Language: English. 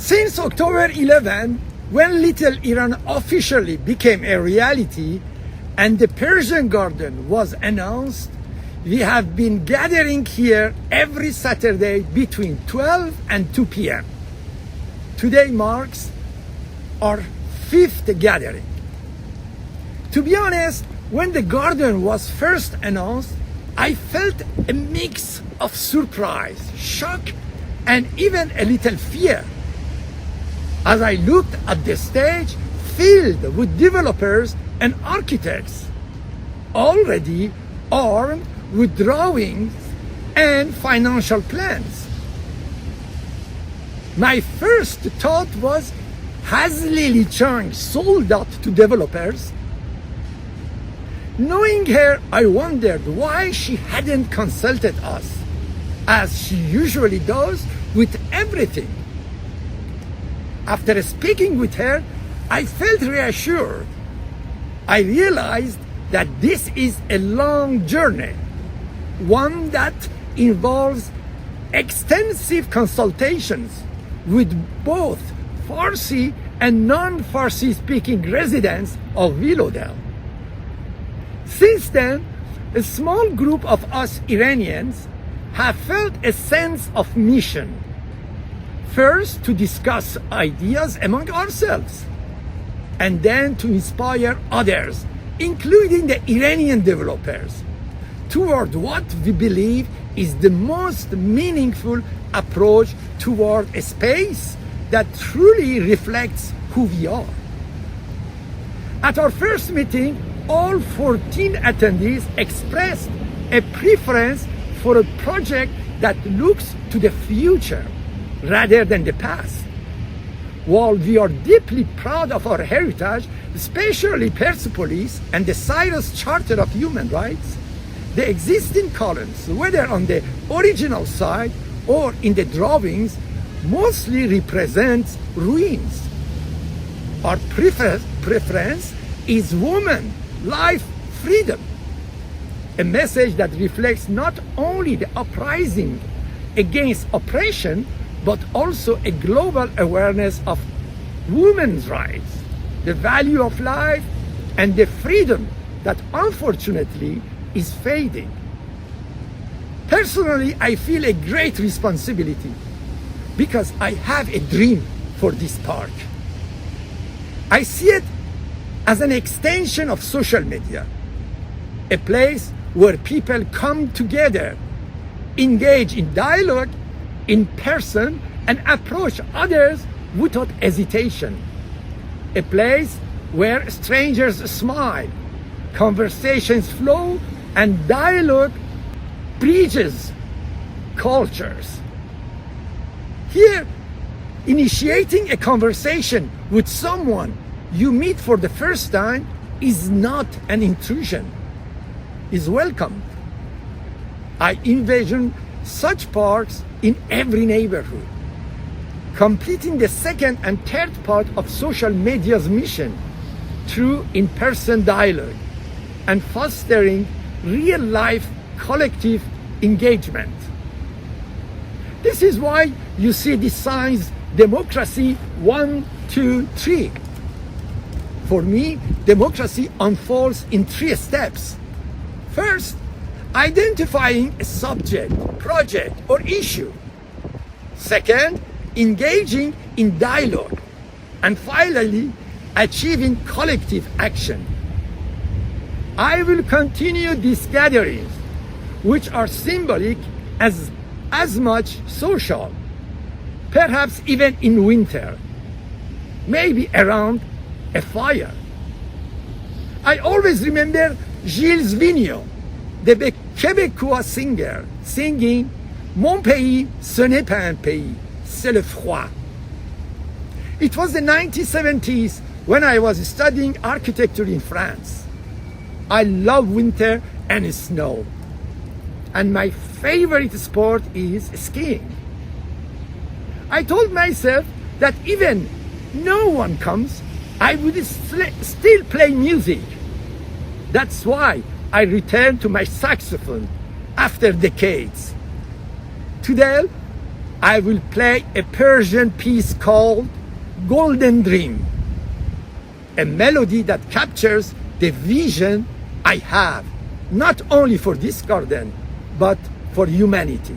Since October 11, when Little Iran officially became a reality and the Persian Garden was announced, we have been gathering here every Saturday between 12 and 2 p.m. Today marks our 5th gathering. To be honest, when the garden was first announced, I felt a mix of surprise, shock, and even a little fear. As I looked at the stage filled with developers and architects, already armed with drawings and financial plans. My first thought was, has Lily Chung sold out to developers? Knowing her, I wondered why she hadn't consulted us, as she usually does with everything. After speaking with her, I felt reassured. I realized that this is a long journey, one that involves extensive consultations with both Farsi and non-Farsi-speaking residents of Willowdale. Since then, a small group of us Iranians have felt a sense of mission. First, to discuss ideas among ourselves, and then to inspire others, including the Iranian developers, toward what we believe is the most meaningful approach toward a space that truly reflects who we are. At our first meeting, all 14 attendees expressed a preference for a project that looks to the future rather than the past. While we are deeply proud of our heritage, especially Persepolis and the Cyrus Charter of Human Rights, the existing columns, whether on the original side or in the drawings, mostly represents ruins. Our preference is woman, life, freedom. A message that reflects not only the uprising against oppression, but also a global awareness of women's rights, the value of life, and the freedom that unfortunately is fading. Personally, I feel a great responsibility because I have a dream for this park. I see it as an extension of social media, a place where people come together, engage in dialogue in person, and approach others without hesitation. A place where strangers smile, conversations flow, and dialogue bridges cultures. Here, initiating a conversation with someone you meet for the first time is not an intrusion, is welcomed. I envision such parks in every neighborhood, completing the second and third part of social media's mission through in-person dialogue and fostering real-life collective engagement. This is why you see the signs democracy 1, 2, 3. For me, democracy unfolds in 3 steps. First, identifying a subject, project, or issue. Second, engaging in dialogue. And finally, achieving collective action. I will continue these gatherings, which are symbolic as much social, perhaps even in winter, maybe around a fire. I always remember Gilles Vigneault, the Québécois singer, singing Mon pays, ce n'est pas un pays, c'est le froid. It was the 1970s when I was studying architecture in France. I love winter and snow. And my favorite sport is skiing. I told myself that even no one comes, I would still play music. That's why I returned to my saxophone after decades. Today, I will play a Persian piece called Golden Dream, a melody that captures the vision I have, not only for this garden, but for humanity.